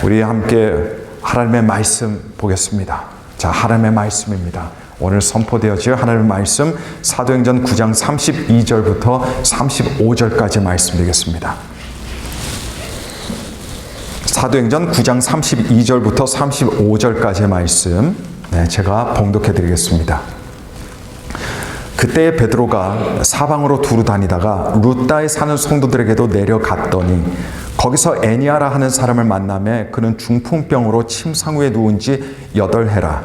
우리 함께 하나님의 말씀 보겠습니다. 자, 하나님의 말씀입니다. 오늘 선포되어질 하나님의 말씀 사도행전 9장 32절부터 35절까지 말씀 되겠습니다. 사도행전 9장 32절부터 35절까지의 말씀 제가 봉독해 드리겠습니다. 그때 베드로가 사방으로 두루 다니다가 루다에 사는 성도들에게도 내려갔더니 거기서 애니아라 하는 사람을 만나매 그는 중풍병으로 침상 위에 누운 지 8해라.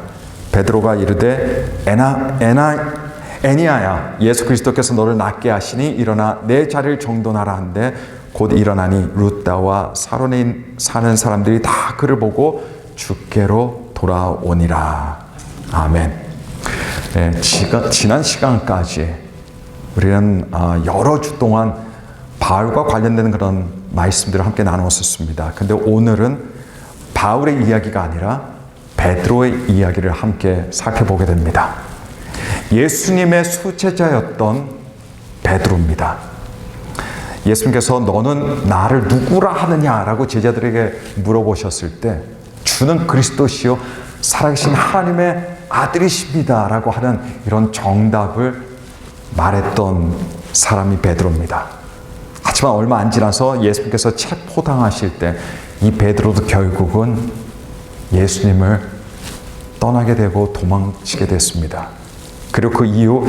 베드로가 이르되 애니아야, 예수 그리스도께서 너를 낫게 하시니 일어나 내 자리를 정돈하라 한데 곧 일어나니 루다와 사론에 사는 사람들이 다 그를 보고 주께로 돌아오니라. 아멘. 지난 시간까지 우리는 여러 주 동안 바울과 관련된 그런 말씀들을 함께 나누었었습니다. 근데 오늘은 바울의 이야기가 아니라 베드로의 이야기를 함께 살펴보게 됩니다. 예수님의 수제자였던 베드로입니다. 예수님께서 너는 나를 누구라 하느냐라고 제자들에게 물어보셨을 때 주는 그리스도시요 살아계신 하나님의 아들이십니다 라고 하는 이런 정답을 말했던 사람이 베드로입니다. 하지만 얼마 안 지나서 예수님께서 체포당하실 때 이 베드로도 결국은 예수님을 떠나게 되고 도망치게 됐습니다. 그리고 그 이후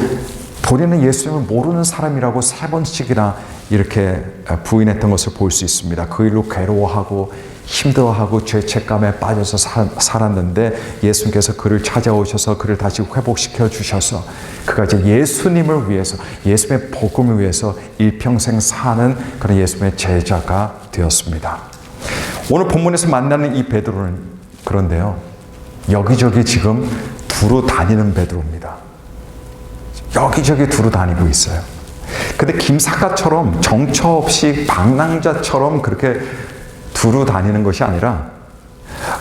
본인은 예수님을 모르는 사람이라고 3번씩이나 이렇게 부인했던 것을 볼 수 있습니다. 그 일로 괴로워하고 힘들어하고 죄책감에 빠져서 살았는데 예수님께서 그를 찾아오셔서 그를 다시 회복시켜 주셔서 그가 이제 예수님을 위해서, 예수님의 복음을 위해서 일평생 사는 그런 예수님의 제자가 되었습니다. 오늘 본문에서 만나는 이 베드로는 그런데요, 여기저기 지금 두루 다니는 베드로입니다. 여기저기 두루 다니고 있어요. 근데 김사과처럼 정처 없이 방랑자처럼 그렇게 두루 다니는 것이 아니라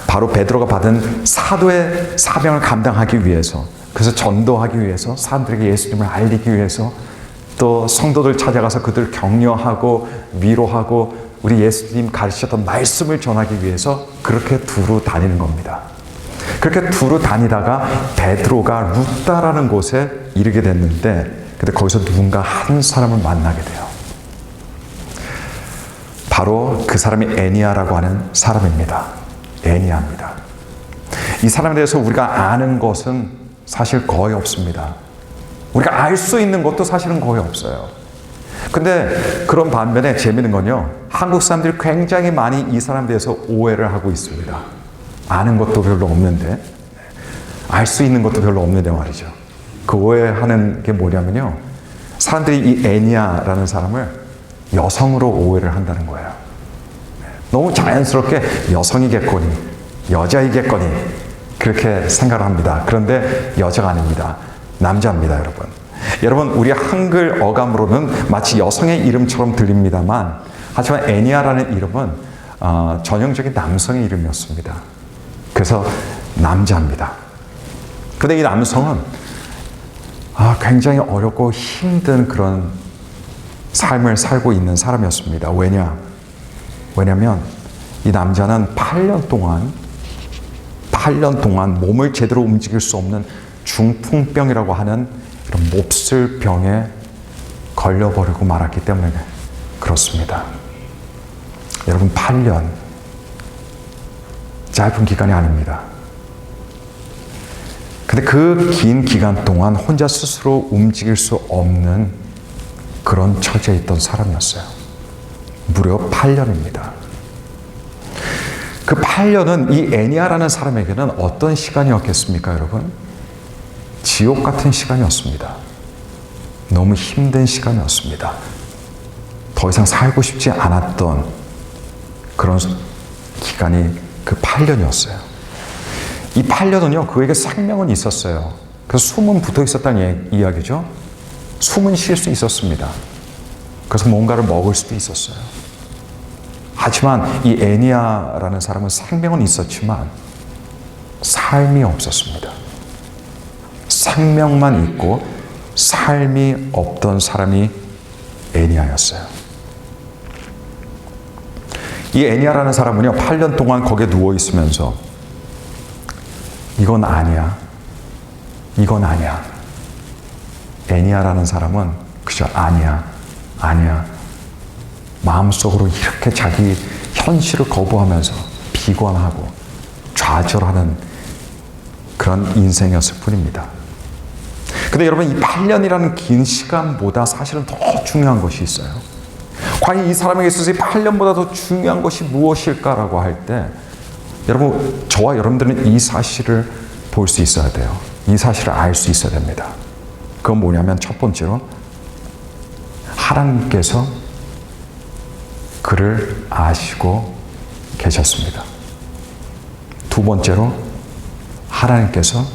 바로 베드로가 받은 사도의 사명을 감당하기 위해서, 그래서 전도하기 위해서, 사람들에게 예수님을 알리기 위해서, 또 성도들 찾아가서 그들을 격려하고 위로하고 우리 예수님 가르치셨던 말씀을 전하기 위해서 그렇게 두루 다니는 겁니다. 그렇게 두루 다니다가 베드로가 루다라는 곳에 이르게 됐는데, 근데 거기서 누군가 한 사람을 만나게 돼요. 바로 그 사람이 애니아라고 하는 사람입니다. 애니아입니다. 이 사람에 대해서 우리가 아는 것은 사실 거의 없습니다. 우리가 알 수 있는 것도 사실은 거의 없어요. 근데 그런 반면에 재미있는 건요, 한국 사람들이 굉장히 많이 이 사람에 대해서 오해를 하고 있습니다. 아는 것도 별로 없는데, 알 수 있는 것도 별로 없는데 말이죠. 그 오해하는 게 뭐냐면요, 사람들이 이 애니아라는 사람을 여성으로 오해를 한다는 거예요. 너무 자연스럽게 여성이겠거니, 여자이겠거니 그렇게 생각을 합니다. 그런데 여자가 아닙니다. 남자입니다, 여러분. 여러분, 우리 한글 어감으로는 마치 여성의 이름처럼 들립니다만, 하지만 애니아라는 이름은 전형적인 남성의 이름이었습니다. 그래서 남자입니다. 그런데 이 남성은 굉장히 어렵고 힘든 그런 삶을 살고 있는 사람이었습니다. 왜냐하면 이 남자는 8년 동안 몸을 제대로 움직일 수 없는 중풍병이라고 하는 이런 몹쓸 병에 걸려버리고 말았기 때문에 그렇습니다. 여러분, 8년 짧은 기간이 아닙니다. 근데 그 긴 기간 동안 혼자 스스로 움직일 수 없는 그런 처지에 있던 사람이었어요. 무려 8년입니다. 그 8년은 이 애니아라는 사람에게는 어떤 시간이었겠습니까, 여러분? 지옥 같은 시간이었습니다. 너무 힘든 시간이었습니다. 더 이상 살고 싶지 않았던 그런 기간이 그 8년이었어요. 이 8년은요, 그에게 생명은 있었어요. 그래서 숨은 붙어 있었다는 이야기죠. 숨은 쉴 수 있었습니다. 그래서 뭔가를 먹을 수도 있었어요. 하지만 이 애니아라는 사람은 생명은 있었지만 삶이 없었습니다. 생명만 있고 삶이 없던 사람이 애니아였어요. 이 애니아라는 사람은요, 8년 동안 거기에 누워 있으면서 이건 아니야. 이건 아니야. 애니아라는 사람은 그저 아니야. 아니야. 마음속으로 이렇게 자기 현실을 거부하면서 비관하고 좌절하는 그런 인생이었을 뿐입니다. 근데 여러분, 이 8년이라는 긴 시간보다 사실은 더 중요한 것이 있어요. 과연 이 사람에게 있어서 이 8년보다 더 중요한 것이 무엇일까라고 할 때, 여러분, 저와 여러분들은 이 사실을 볼 수 있어야 돼요. 이 사실을 알 수 있어야 됩니다. 그건 뭐냐면, 첫 번째로 하나님께서 그를 아시고 계셨습니다. 두 번째로 하나님께서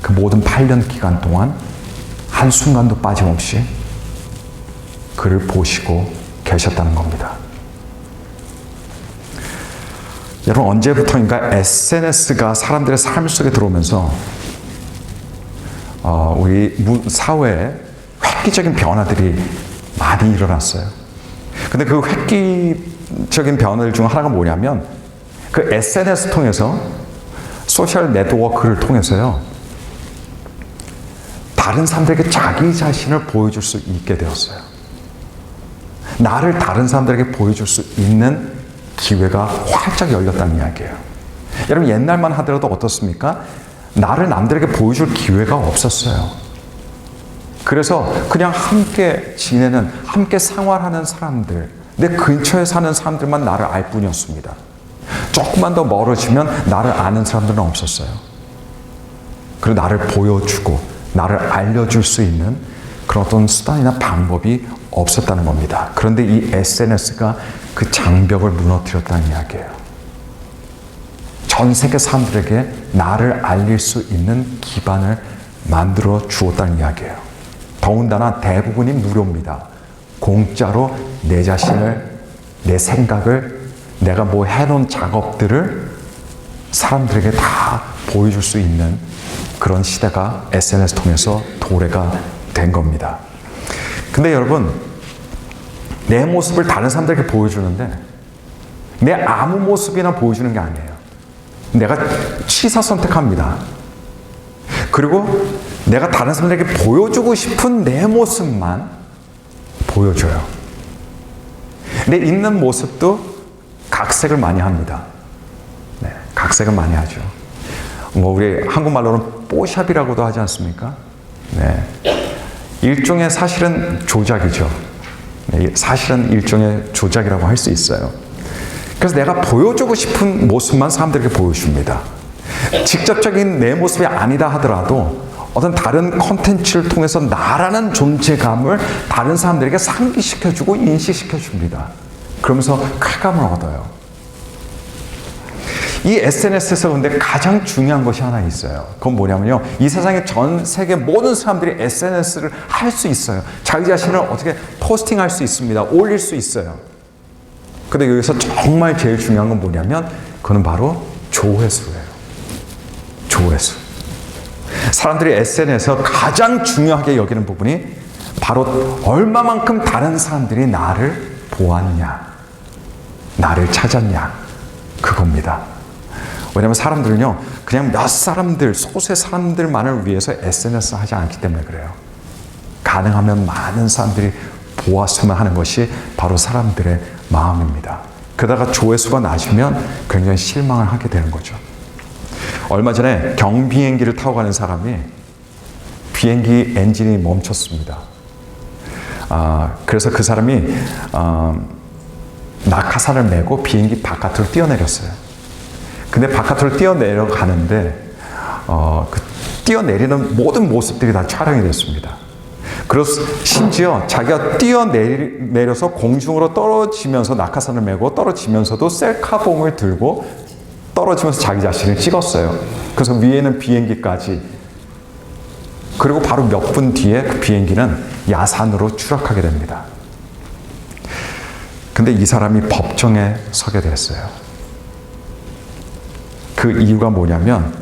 그 모든 8년 기간 동안 한순간도 빠짐없이 그를 보시고 계셨다는 겁니다. 여러분, 언제부터인가 SNS가 사람들의 삶 속에 들어오면서 우리 사회에 획기적인 변화들이 많이 일어났어요. 근데 그 획기적인 변화들 중 하나가 뭐냐면, 그 SNS 통해서, 소셜 네트워크를 통해서요, 다른 사람들에게 자기 자신을 보여줄 수 있게 되었어요. 나를 다른 사람들에게 보여줄 수 있는 기회가 활짝 열렸다는 이야기예요. 여러분, 옛날만 하더라도 어떻습니까? 나를 남들에게 보여줄 기회가 없었어요. 그래서 그냥 함께 지내는, 함께 생활하는 사람들, 내 근처에 사는 사람들만 나를 알 뿐이었습니다. 조금만 더 멀어지면 나를 아는 사람들은 없었어요. 그리고 나를 보여주고 나를 알려줄 수 있는 그런 어떤 수단이나 방법이 없었다는 겁니다. 그런데 이 SNS가 그 장벽을 무너뜨렸다는 이야기예요. 전 세계 사람들에게 나를 알릴 수 있는 기반을 만들어 주었다는 이야기예요. 더군다나 대부분이 무료입니다. 공짜로 내 자신을, 내 생각을, 내가 뭐 해놓은 작업들을 사람들에게 다 보여줄 수 있는 그런 시대가 SNS 통해서 도래가 된 겁니다. 근데 여러분, 내 모습을 다른 사람들에게 보여주는데 내 아무 모습이나 보여주는 게 아니에요. 내가 취사 선택합니다. 그리고 내가 다른 사람들에게 보여주고 싶은 내 모습만 보여줘요. 내 있는 모습도 각색을 많이 합니다. 네, 각색을 많이 하죠. 뭐 우리 한국말로는 뽀샵이라고도 하지 않습니까? 네, 일종의 사실은 조작이죠. 네, 사실은 일종의 조작이라고 할 수 있어요. 그래서 내가 보여주고 싶은 모습만 사람들에게 보여줍니다. 직접적인 내 모습이 아니다 하더라도 어떤 다른 콘텐츠를 통해서 나라는 존재감을 다른 사람들에게 상기시켜주고 인식시켜줍니다. 그러면서 쾌감을 얻어요. 이 SNS에서 근데 가장 중요한 것이 하나 있어요. 그건 뭐냐면요, 이 세상의 전 세계 모든 사람들이 SNS를 할 수 있어요. 자기 자신을 어떻게 포스팅할 수 있습니다. 올릴 수 있어요. 근데 여기서 정말 제일 중요한 건 뭐냐면, 그건 바로 조회수예요. 조회수. 사람들이 SNS에서 가장 중요하게 여기는 부분이 바로 얼마만큼 다른 사람들이 나를 보았냐, 나를 찾았냐, 그겁니다. 왜냐하면 사람들은요, 그냥 몇 사람들, 소수의 사람들만을 위해서 SNS 하지 않기 때문에 그래요. 가능하면 많은 사람들이 보았으면 하는 것이 바로 사람들의 마음입니다. 그러다가 조회수가 낮으면 굉장히 실망을 하게 되는 거죠. 얼마 전에 경비행기를 타고 가는 사람이 비행기 엔진이 멈췄습니다. 그래서 그 사람이 낙하산을 메고 비행기 바깥으로 뛰어내렸어요. 근데 바깥으로 뛰어내려가는데 그 뛰어내리는 모든 모습들이 다 촬영이 됐습니다. 그래서 심지어 자기가 뛰어내려서 공중으로 떨어지면서 낙하산을 메고 떨어지면서도 셀카봉을 들고 떨어지면서 자기 자신을 찍었어요. 그래서 위에는 비행기까지, 그리고 바로 몇 분 뒤에 그 비행기는 야산으로 추락하게 됩니다. 근데 이 사람이 법정에 서게 됐어요. 그 이유가 뭐냐면,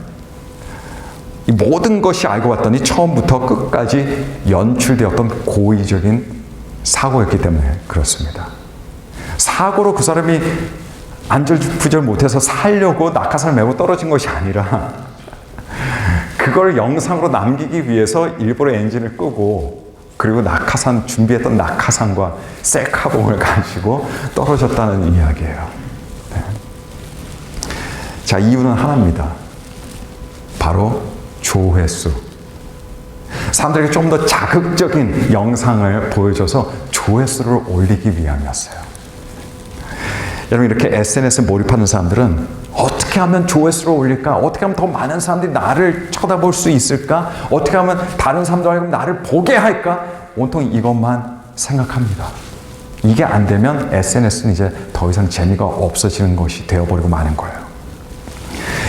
이 모든 것이 알고 봤더니 처음부터 끝까지 연출되었던 고의적인 사고였기 때문에 그렇습니다. 사고로 그 사람이 안절부절 못해서 살려고 낙하산을 메고 떨어진 것이 아니라 그걸 영상으로 남기기 위해서 일부러 엔진을 끄고 그리고 준비했던 낙하산과 셀카봉을 가지고 떨어졌다는 이야기예요. 네. 자, 이유는 하나입니다. 바로 조회수. 사람들에게 좀 더 자극적인 영상을 보여줘서 조회수를 올리기 위함이었어요. 여러분, 이렇게 SNS에 몰입하는 사람들은 어떻게 하면 조회수를 올릴까? 어떻게 하면 더 많은 사람들이 나를 쳐다볼 수 있을까? 어떻게 하면 다른 사람들하고 나를 보게 할까? 온통 이것만 생각합니다. 이게 안 되면 SNS는 이제 더 이상 재미가 없어지는 것이 되어버리고 마는 거예요.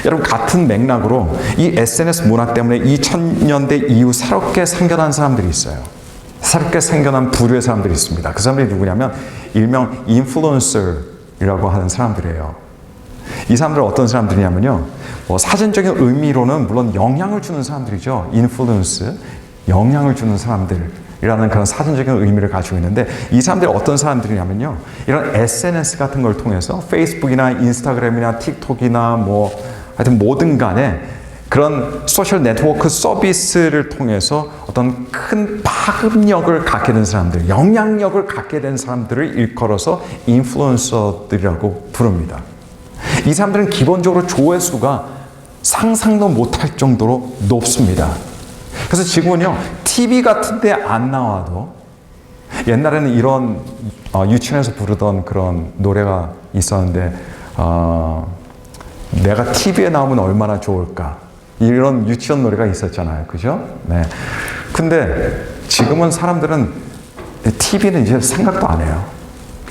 여러분, 같은 맥락으로 이 SNS 문화 때문에 2000년대 이후 새롭게 생겨난 사람들이 있어요. 새롭게 생겨난 부류의 사람들이 있습니다. 그 사람들이 누구냐면 일명 인플루언서라고 하는 사람들이에요. 이 사람들은 어떤 사람들이냐면요, 사전적인 의미로는 물론 영향을 주는 사람들이죠. 인플루언스, 영향을 주는 사람들이라는 그런 사전적인 의미를 가지고 있는데, 이 사람들이 어떤 사람들이냐면요, 이런 SNS 같은 걸 통해서 페이스북이나 인스타그램이나 틱톡이나 하여튼 뭐든 간에 그런 소셜 네트워크 서비스를 통해서 어떤 큰 파급력을 갖게 된 사람들, 영향력을 갖게 된 사람들을 일컬어서 인플루언서들이라고 부릅니다. 이 사람들은 기본적으로 조회수가 상상도 못할 정도로 높습니다. 그래서 지금은요, TV 같은 데 안 나와도, 옛날에는 이런 유치원에서 부르던 그런 노래가 있었는데, 내가 TV에 나오면 얼마나 좋을까, 이런 유치원 노래가 있었잖아요. 그죠? 네. 근데 지금은 사람들은 TV는 이제 생각도 안 해요.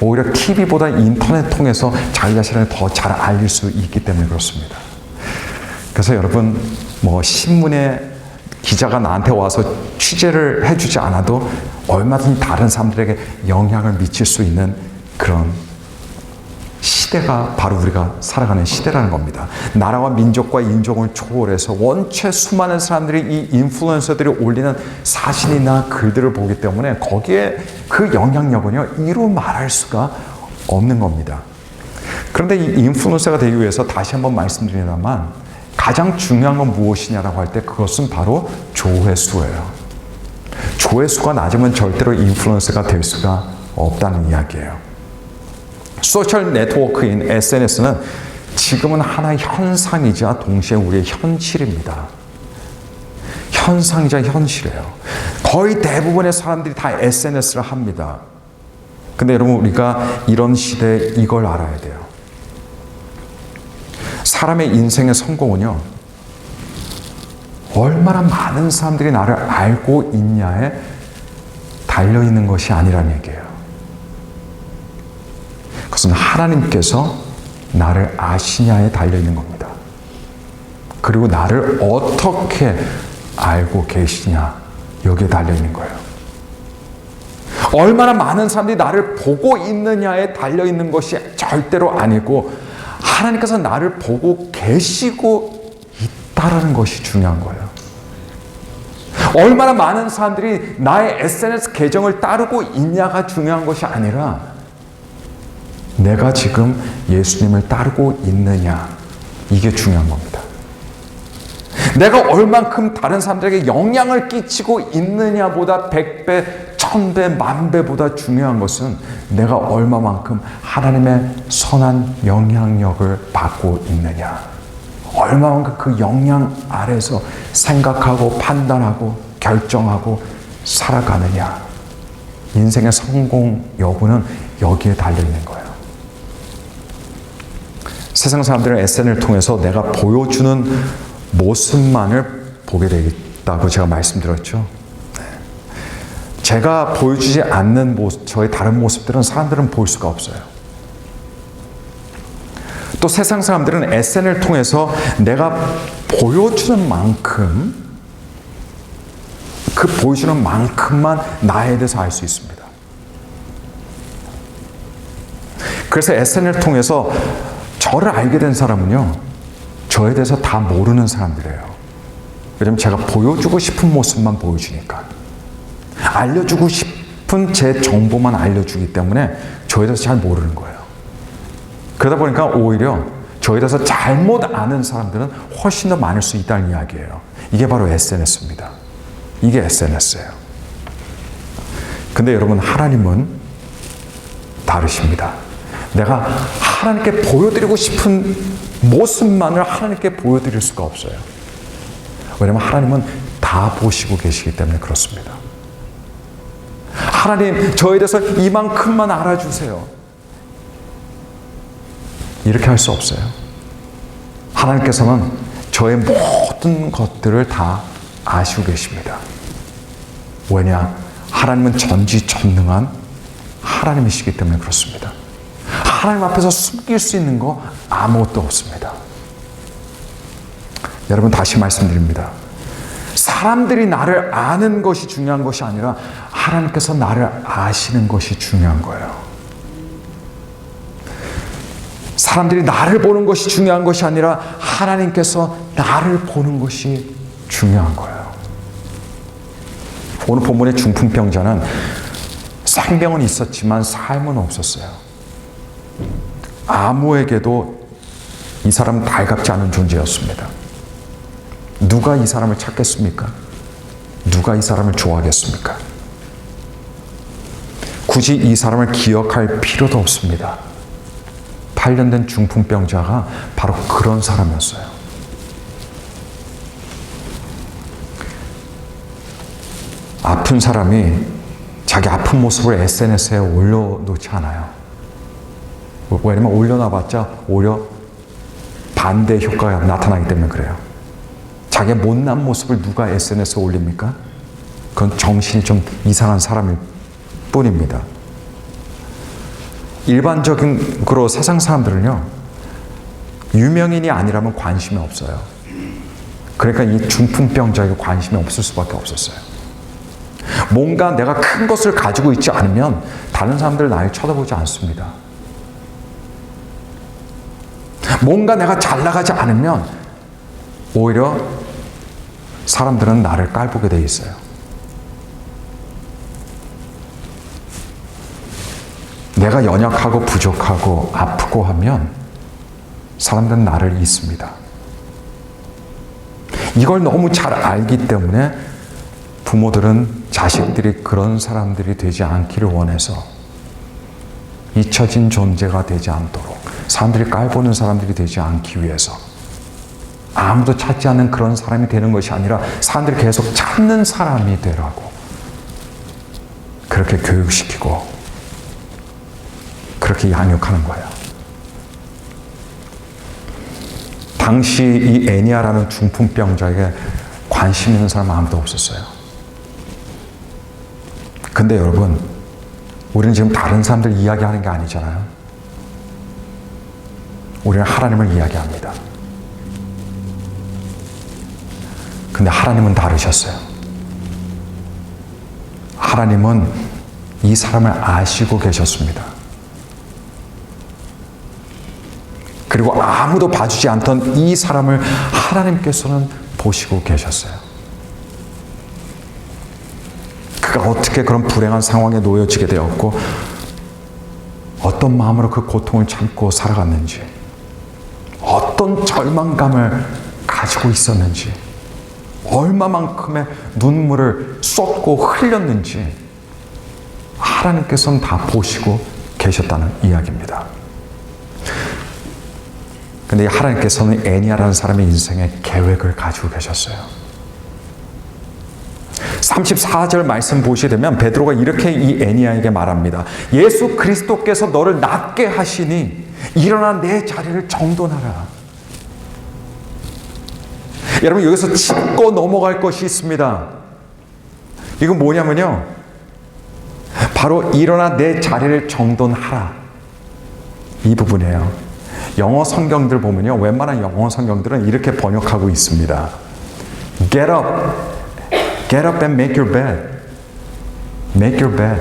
오히려 TV보다 인터넷 통해서 자기 자신을 더 잘 알릴 수 있기 때문에 그렇습니다. 그래서 여러분, 신문에 기자가 나한테 와서 취재를 해주지 않아도 얼마든지 다른 사람들에게 영향을 미칠 수 있는 그런 시대가 바로 우리가 살아가는 시대라는 겁니다. 나라와 민족과 인종을 초월해서 원체 수많은 사람들이 이 인플루언서들이 올리는 사진이나 글들을 보기 때문에 거기에 그 영향력은요, 이루 말할 수가 없는 겁니다. 그런데 이 인플루언서가 되기 위해서 다시 한번 말씀드립니다만, 가장 중요한 건 무엇이냐라고 할 때 그것은 바로 조회수예요. 조회수가 낮으면 절대로 인플루언서가 될 수가 없다는 이야기예요. 소셜 네트워크인 SNS는 지금은 하나의 현상이자 동시에 우리의 현실입니다. 현상이자 현실이에요. 거의 대부분의 사람들이 다 SNS를 합니다. 근데 여러분, 우리가 이런 시대에 이걸 알아야 돼요. 사람의 인생의 성공은요, 얼마나 많은 사람들이 나를 알고 있냐에 달려있는 것이 아니라는 얘기예요. 그것은 하나님께서 나를 아시냐에 달려있는 겁니다. 그리고 나를 어떻게 알고 계시냐, 여기에 달려있는 거예요. 얼마나 많은 사람들이 나를 보고 있느냐에 달려있는 것이 절대로 아니고, 하나님께서 나를 보고 계시고 있다라는 것이 중요한 거예요. 얼마나 많은 사람들이 나의 SNS 계정을 따르고 있냐가 중요한 것이 아니라, 내가 지금 예수님을 따르고 있느냐, 이게 중요한 겁니다. 내가 얼만큼 다른 사람들에게 영향을 끼치고 있느냐보다 100배, 1000배, 10,000배보다 중요한 것은 내가 얼마만큼 하나님의 선한 영향력을 받고 있느냐, 얼마만큼 그 영향 아래서 생각하고 판단하고 결정하고 살아가느냐. 인생의 성공 여부는 여기에 달려있는 거예요. 세상 사람들은 SNS를 통해서 내가 보여주는 모습만을 보게 되겠다고 제가 말씀드렸죠. 제가 보여주지 않는 모습, 저의 다른 모습들은 사람들은 볼 수가 없어요. 또 세상 사람들은 SNS를 통해서 내가 보여주는 만큼, 그 보여주는 만큼만 나에 대해서 알 수 있습니다. 그래서 SNS를 통해서 저를 알게 된 사람은요, 저에 대해서 다 모르는 사람들이에요. 왜냐면 제가 보여주고 싶은 모습만 보여주니까. 알려주고 싶은 제 정보만 알려주기 때문에 저에 대해서 잘 모르는 거예요. 그러다 보니까 오히려 저에 대해서 잘못 아는 사람들은 훨씬 더 많을 수 있다는 이야기예요. 이게 바로 SNS입니다. 이게 SNS예요. 근데 여러분, 하나님은 다르십니다. 내가 하나님께 보여드리고 싶은 모습만을 하나님께 보여드릴 수가 없어요. 왜냐하면 하나님은 다 보시고 계시기 때문에 그렇습니다. 하나님, 저에 대해서 이만큼만 알아주세요. 이렇게 할 수 없어요. 하나님께서는 저의 모든 것들을 다 아시고 계십니다. 왜냐? 하나님은 전지전능한 하나님이시기 때문에 그렇습니다. 하나님 앞에서 숨길 수 있는 거 아무것도 없습니다. 여러분, 다시 말씀드립니다. 사람들이 나를 아는 것이 중요한 것이 아니라 하나님께서 나를 아시는 것이 중요한 거예요. 사람들이 나를 보는 것이 중요한 것이 아니라 하나님께서 나를 보는 것이 중요한 거예요. 오늘 본문의 중풍병자는 생명은 있었지만 삶은 없었어요. 아무에게도 이 사람은 달갑지 않은 존재였습니다. 누가 이 사람을 찾겠습니까? 누가 이 사람을 좋아하겠습니까? 굳이 이 사람을 기억할 필요도 없습니다. 8년 된 중풍병자가 바로 그런 사람이었어요. 아픈 사람이 자기 아픈 모습을 SNS에 올려놓지 않아요. 왜냐면 올려놔봤자 오히려 반대 효과가 나타나기 때문에 그래요. 자기의 못난 모습을 누가 SNS에 올립니까? 그건 정신이 좀 이상한 사람일 뿐입니다. 일반적으로 세상 사람들은요, 유명인이 아니라면 관심이 없어요. 그러니까 이 중풍병자에게 관심이 없을 수밖에 없었어요. 뭔가 내가 큰 것을 가지고 있지 않으면 다른 사람들 나를 쳐다보지 않습니다. 뭔가 내가 잘 나가지 않으면 오히려 사람들은 나를 깔보게 돼 있어요. 내가 연약하고 부족하고 아프고 하면 사람들은 나를 잊습니다. 이걸 너무 잘 알기 때문에 부모들은 자식들이 그런 사람들이 되지 않기를 원해서 잊혀진 존재가 되지 않도록, 사람들이 깔보는 사람들이 되지 않기 위해서 아무도 찾지 않는 그런 사람이 되는 것이 아니라 사람들이 계속 찾는 사람이 되라고 그렇게 교육시키고 그렇게 양육하는 거예요. 당시 이 애니아라는 중풍병자에게 관심 있는 사람 아무도 없었어요. 근데 여러분, 우리는 지금 다른 사람들 이야기하는 게 아니잖아요. 우리는 하나님을 이야기합니다. 근데 하나님은 다르셨어요. 하나님은 이 사람을 아시고 계셨습니다. 그리고 아무도 봐주지 않던 이 사람을 하나님께서는 보시고 계셨어요. 그가 어떻게 그런 불행한 상황에 놓여지게 되었고 어떤 마음으로 그 고통을 참고 살아갔는지, 어떤 절망감을 가지고 있었는지, 얼마만큼의 눈물을 쏟고 흘렸는지 하나님께서는 다 보시고 계셨다는 이야기입니다. 근데 하나님께서는 애니아라는 사람의 인생에 계획을 가지고 계셨어요. 34절 말씀 보시게 되면 베드로가 이렇게 이 애니아에게 말합니다. 예수 그리스도께서 너를 낫게 하시니 일어나 내 자리를 정돈하라. 여러분, 여기서 짚고 넘어갈 것이 있습니다. 이건 뭐냐면요, 바로 일어나 내 자리를 정돈하라, 이 부분이에요. 영어 성경들 보면요, 웬만한 영어 성경들은 이렇게 번역하고 있습니다. Get up. Get up and make your bed. Make your bed.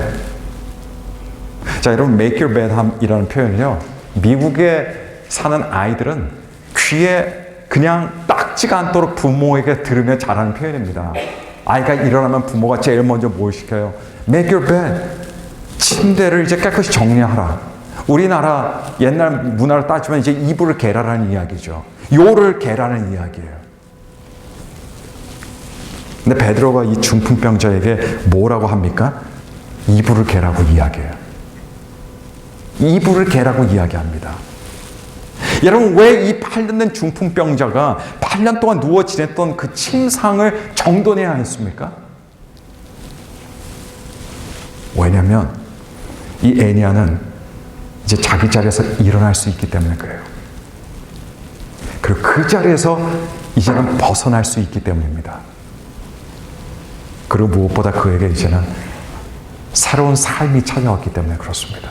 자, 여러분, make your bed 이라는 표현을요, 미국에 사는 아이들은 귀에 그냥 딱지가 않도록 부모에게 들으며 자라는 표현입니다. 아이가 일어나면 부모가 제일 먼저 뭘 시켜요? Make your bed. 침대를 이제 깨끗이 정리하라. 우리나라 옛날 문화를 따지면 이제 이불을 개라라는 이야기죠. 요를 개라는 이야기예요. 근데 베드로가 이 중풍병자에게 뭐라고 합니까? 이불을 개라고 이야기해요. 이불을 개라고 이야기합니다. 여러분, 왜 이 8년 된 중풍병자가 8년 동안 누워 지냈던 그 침상을 정돈해야 했습니까? 왜냐하면 이 애니아는 이제 자기 자리에서 일어날 수 있기 때문에 그래요. 그리고 그 자리에서 이제는 벗어날 수 있기 때문입니다. 그리고 무엇보다 그에게 이제는 새로운 삶이 찾아왔기 때문에 그렇습니다.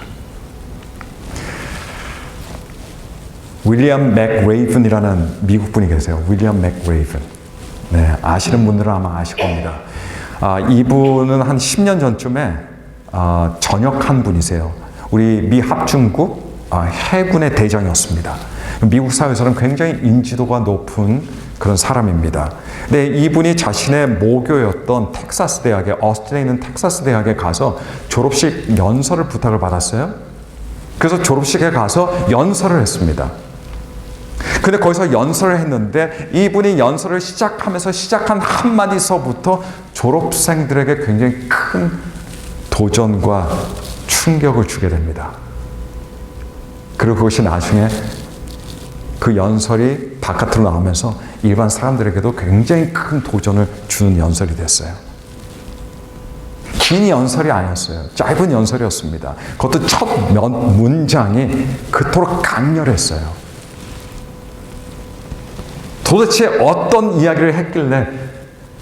윌리엄 맥레이븐이라는 미국 분이 계세요. 윌리엄 맥레이븐. 네, 아시는 분들은 아마 아실 겁니다. 이분은 한 10년 전쯤에 전역한 분이세요. 우리 미 합중국 해군의 대장이었습니다. 미국 사회에서는 굉장히 인지도가 높은 그런 사람입니다. 근데 이분이 자신의 모교였던 텍사스 대학에, 어스틴에 있는 텍사스 대학에 가서 졸업식 연설을 부탁을 받았어요. 그래서 졸업식에 가서 연설을 했습니다. 근데 거기서 연설을 했는데 이분이 연설을 시작하면서 시작한 한마디서부터 졸업생들에게 굉장히 큰 도전과 충격을 주게 됩니다. 그리고 그것이 나중에 그 연설이 바깥으로 나오면서 일반 사람들에게도 굉장히 큰 도전을 주는 연설이 됐어요. 긴 연설이 아니었어요. 짧은 연설이었습니다. 그것도 첫 문장이 그토록 강렬했어요. 도대체 어떤 이야기를 했길래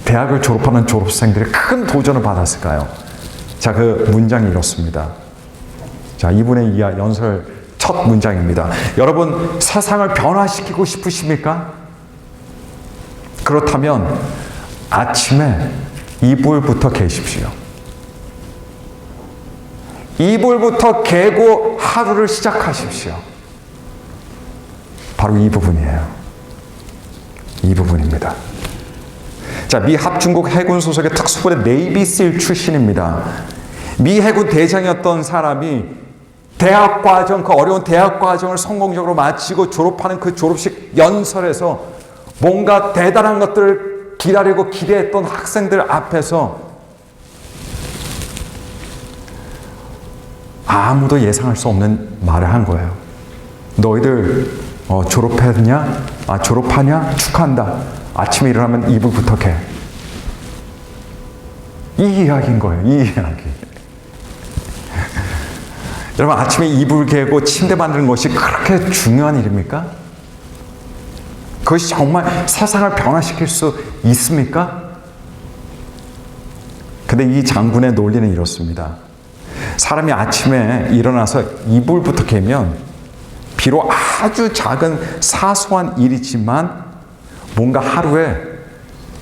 대학을 졸업하는 졸업생들이 큰 도전을 받았을까요? 자, 그 문장이 이렇습니다. 자, 이분의 연설 첫 문장입니다. 여러분, 세상을 변화시키고 싶으십니까? 그렇다면 아침에 이불부터 개십시오. 이불부터 개고 하루를 시작하십시오. 바로 이 부분이에요. 이 부분입니다. 자, 미 합중국 해군 소속의 특수부대 네이비실 출신입니다. 미 해군 대장이었던 사람이 대학 과정, 그 어려운 대학 과정을 성공적으로 마치고 졸업하는 그 졸업식 연설에서 뭔가 대단한 것들을 기다리고 기대했던 학생들 앞에서 아무도 예상할 수 없는 말을 한 거예요. 너희들 졸업했냐? 졸업하냐? 축하한다. 아침에 일어나면 이불부터 개. 이 이야기인 거예요. 이 이야기. 여러분, 아침에 이불 개고 침대 만드는 것이 그렇게 중요한 일입니까? 그것이 정말 세상을 변화시킬 수 있습니까? 근데 이 장군의 논리는 이렇습니다. 사람이 아침에 일어나서 이불부터 개면 비록 아주 작은 사소한 일이지만 뭔가 하루에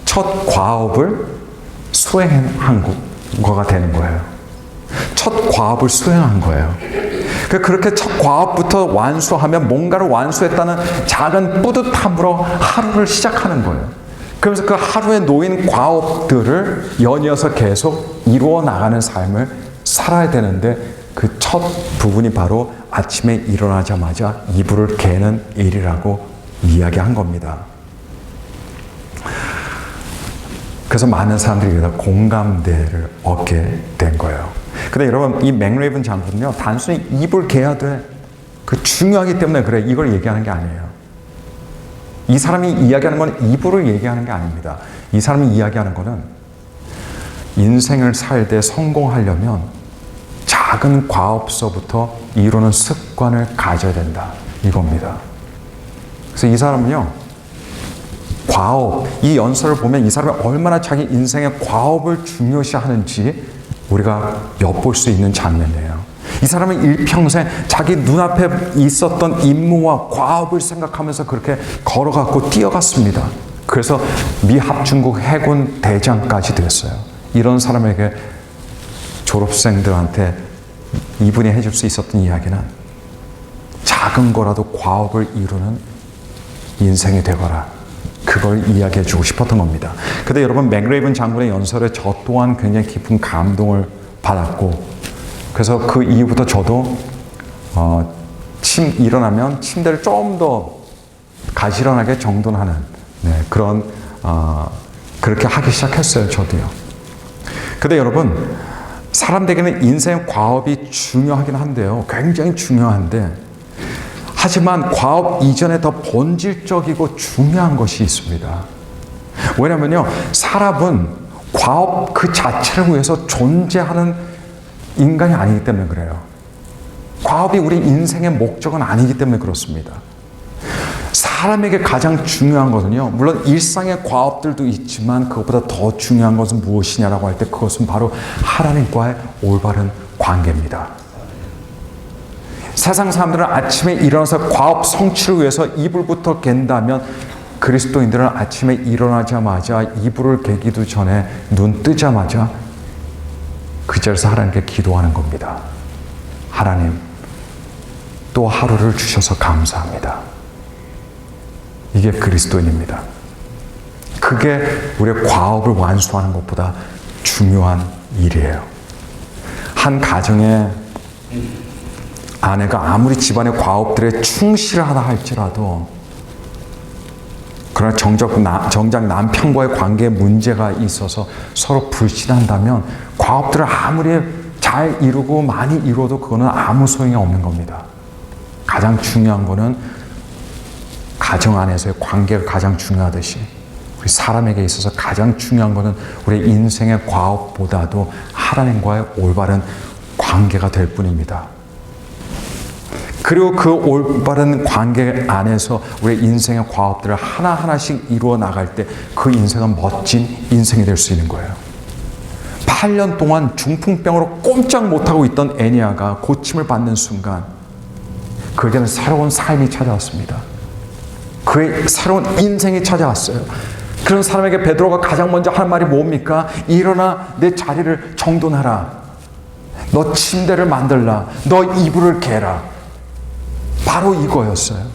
첫 과업을 수행한 거가 되는 거예요. 첫 과업을 수행한 거예요. 그렇게 첫 과업부터 완수하면 뭔가를 완수했다는 작은 뿌듯함으로 하루를 시작하는 거예요. 그러면서 그 하루에 놓인 과업들을 연이어서 계속 이루어 나가는 삶을 살아야 되는데 그 첫 부분이 바로 아침에 일어나자마자 이불을 개는 일이라고 이야기한 겁니다. 그래서 많은 사람들이 여기다 공감대를 얻게 된 거예요. 근데 여러분, 이 맥레이븐 장군은요, 단순히 이불 개야 돼. 그 중요하기 때문에 그래. 이걸 얘기하는 게 아니에요. 이 사람이 이야기하는 건 이불을 얘기하는 게 아닙니다. 이 사람이 이야기하는 거는 인생을 살 때 성공하려면 작은 과업서부터 이루는 습관을 가져야 된다. 이겁니다. 그래서 이 사람은요, 과업, 이 연설을 보면 이 사람이 얼마나 자기 인생의 과업을 중요시하는지 우리가 엿볼 수 있는 장면이에요. 이 사람은 일평생 자기 눈앞에 있었던 임무와 과업을 생각하면서 그렇게 걸어갔고 뛰어갔습니다. 그래서 미 합중국 해군 대장까지 됐어요. 이런 사람에게 졸업생들한테 이분이 해줄 수 있었던 이야기는 작은 거라도 과업을 이루는 인생이 되거라. 그걸 이야기해 주고 싶었던 겁니다. 근데 여러분, 맥레이븐 장군의 연설에 저 또한 굉장히 깊은 감동을 받았고, 그래서 그 이후부터 저도 일어나면 침대를 좀 더 가지런하게 정돈하는 그런 그렇게 하기 시작했어요. 저도요. 근데 여러분, 사람들에게는 인생 과업이 중요하긴 한데요. 굉장히 중요한데, 하지만 과업 이전에 더 본질적이고 중요한 것이 있습니다. 왜냐면요, 사람은 과업 그 자체를 위해서 존재하는 인간이 아니기 때문에 그래요. 과업이 우리 인생의 목적은 아니기 때문에 그렇습니다. 사람에게 가장 중요한 것은요, 물론 일상의 과업들도 있지만 그것보다 더 중요한 것은 무엇이냐라고 할 때 그것은 바로 하나님과의 올바른 관계입니다. 세상 사람들은 아침에 일어나서 과업 성취를 위해서 이불부터 갠다면, 그리스도인들은 아침에 일어나자마자 이불을 개기도 전에 눈 뜨자마자 그 자리에서 하나님께 기도하는 겁니다. 하나님, 또 하루를 주셔서 감사합니다. 이게 그리스도인입니다. 그게 우리의 과업을 완수하는 것보다 중요한 일이에요. 한 가정에 아내가 아무리 집안의 과업들에 충실하다 할지라도, 그러나 정작 남편과의 관계에 문제가 있어서 서로 불신한다면 과업들을 아무리 잘 이루고 많이 이루어도 그거는 아무 소용이 없는 겁니다. 가장 중요한 거는 가정 안에서의 관계가 가장 중요하듯이, 우리 사람에게 있어서 가장 중요한 것은 우리 인생의 과업보다도 하나님과의 올바른 관계가 될 뿐입니다. 그리고 그 올바른 관계 안에서 우리 인생의 과업들을 하나하나씩 이루어 나갈 때 그 인생은 멋진 인생이 될 수 있는 거예요. 8년 동안 중풍병으로 꼼짝 못하고 있던 애니아가 고침을 받는 순간 그에게는 새로운 삶이 찾아왔습니다. 그의 새로운 인생이 찾아왔어요. 그런 사람에게 베드로가 가장 먼저 할 말이 뭡니까? 일어나 내 자리를 정돈하라. 너 침대를 만들라. 너 이불을 개라. 바로 이거였어요.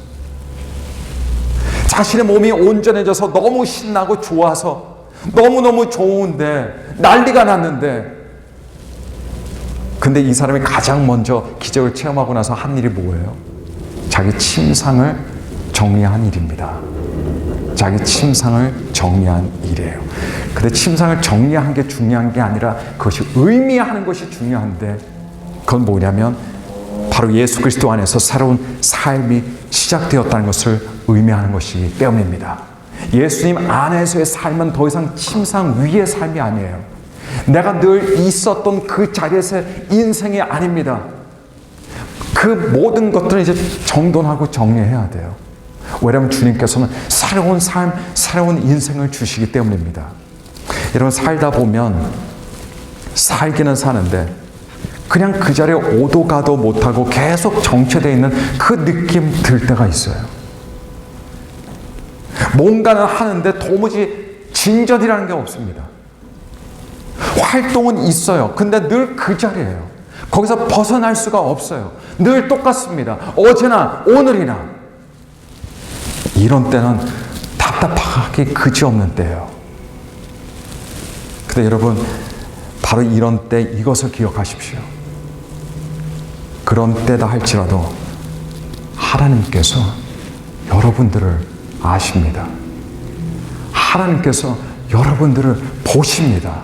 자신의 몸이 온전해져서 너무 신나고 좋아서 너무너무 좋은데, 난리가 났는데, 근데 이 사람이 가장 먼저 기적을 체험하고 나서 한 일이 뭐예요? 자기 침상을 정리한 일입니다. 자기 침상을 정리한 일이에요. 근데 침상을 정리한 게 중요한 게 아니라 그것이 의미하는 것이 중요한데, 그건 뭐냐면 바로 예수 그리스도 안에서 새로운 삶이 시작되었다는 것을 의미하는 것이기 때문입니다. 예수님 안에서의 삶은 더 이상 침상 위의 삶이 아니에요. 내가 늘 있었던 그 자리에서의 인생이 아닙니다. 그 모든 것들은 이제 정돈하고 정리해야 돼요. 왜냐하면 주님께서는 새로운 삶, 새로운 인생을 주시기 때문입니다. 여러분, 살다 보면 살기는 사는데 그냥 그 자리에 오도 가도 못하고 계속 정체되어 있는 그 느낌 들 때가 있어요. 뭔가는 하는데 도무지 진전이라는 게 없습니다. 활동은 있어요. 근데 늘 그 자리예요. 거기서 벗어날 수가 없어요. 늘 똑같습니다. 어제나 오늘이나. 이런 때는 답답하기 그지없는 때예요. 근데 여러분, 바로 이런 때 이것을 기억하십시오. 그런 때다 할지라도 하나님께서 여러분들을 아십니다. 하나님께서 여러분들을 보십니다.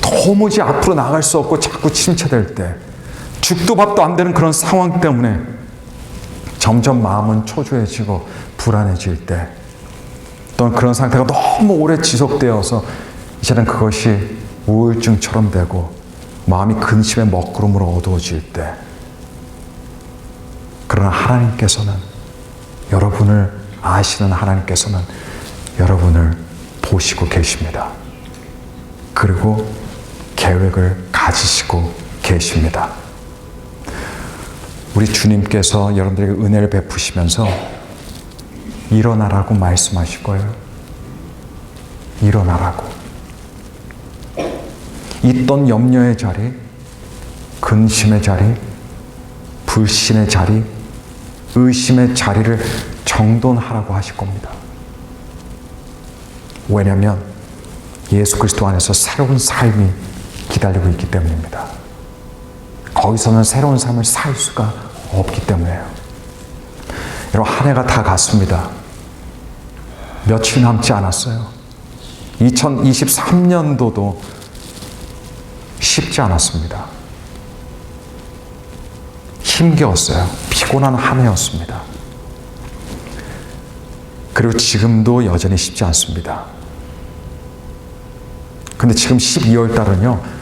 도무지 앞으로 나갈 수 없고 자꾸 침체될 때, 죽도 밥도 안 되는 그런 상황 때문에 점점 마음은 초조해지고 불안해질 때, 또는 그런 상태가 너무 오래 지속되어서 이제는 그것이 우울증처럼 되고 마음이 근심의 먹구름으로 어두워질 때, 그러나 하나님께서는, 여러분을 아시는 하나님께서는 여러분을 보시고 계십니다. 그리고 계획을 가지시고 계십니다. 우리 주님께서 여러분들에게 은혜를 베푸시면서 일어나라고 말씀하실 거예요. 일어나라고. 있던 염려의 자리, 근심의 자리, 불신의 자리, 의심의 자리를 정돈하라고 하실 겁니다. 왜냐하면 예수 그리스도 안에서 새로운 삶이 기다리고 있기 때문입니다. 더 이상은 새로운 삶을 살 수가 없기 때문에요. 여러분, 한 해가 다 갔습니다. 며칠 남지 않았어요. 2023년도도 쉽지 않았습니다. 힘겨웠어요. 피곤한 한 해였습니다. 그리고 지금도 여전히 쉽지 않습니다. 근데 지금 12월 달은요,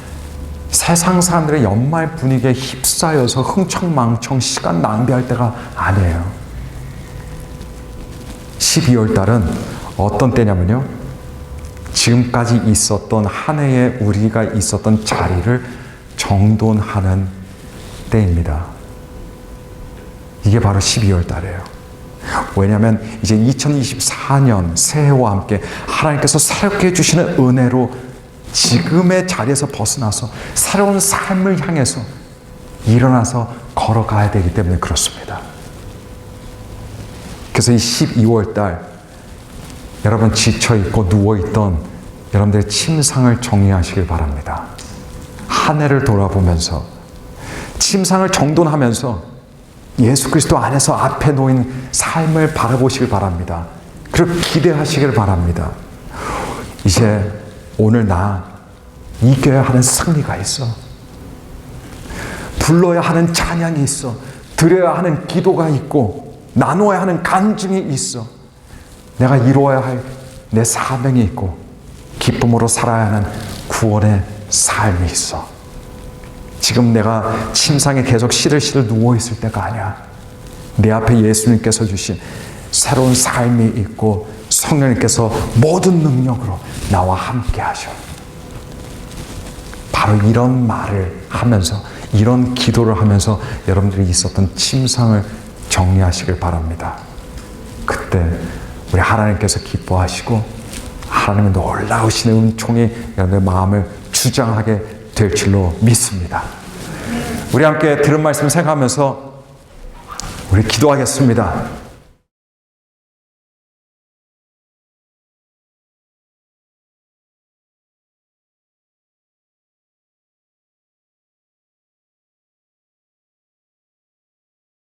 세상 사람들의 연말 분위기에 휩싸여서 흥청망청 시간 낭비할 때가 아니에요. 12월 달은 어떤 때냐면요, 지금까지 있었던 한 해에 우리가 있었던 자리를 정돈하는 때입니다. 이게 바로 12월 달이에요. 왜냐하면 이제 2024년 새해와 함께 하나님께서 새롭게 해주시는 은혜로 지금의 자리에서 벗어나서 새로운 삶을 향해서 일어나서 걸어가야 되기 때문에 그렇습니다. 그래서 이 12월 달, 여러분 지쳐있고 누워있던 여러분들의 침상을 정리하시길 바랍니다. 한 해를 돌아보면서 침상을 정돈하면서 예수 그리스도 안에서 앞에 놓인 삶을 바라보시길 바랍니다. 그리고 기대하시길 바랍니다. 이제 오늘 나 이겨야 하는 승리가 있어. 불러야 하는 찬양이 있어. 드려야 하는 기도가 있고 나누어야 하는 간증이 있어. 내가 이루어야 할 내 사명이 있고 기쁨으로 살아야 하는 구원의 삶이 있어. 지금 내가 침상에 계속 시들시들 누워있을 때가 아니야. 내 앞에 예수님께서 주신 새로운 삶이 있고 성령님께서 모든 능력으로 나와 함께 하셔. 바로 이런 말을 하면서, 이런 기도를 하면서 여러분들이 있었던 침상을 정리하시길 바랍니다. 그때 우리 하나님께서 기뻐하시고 하나님의 놀라우신 은총이 여러분의 마음을 주장하게 될 줄로 믿습니다. 우리 함께 들은 말씀 생각하면서 우리 기도하겠습니다.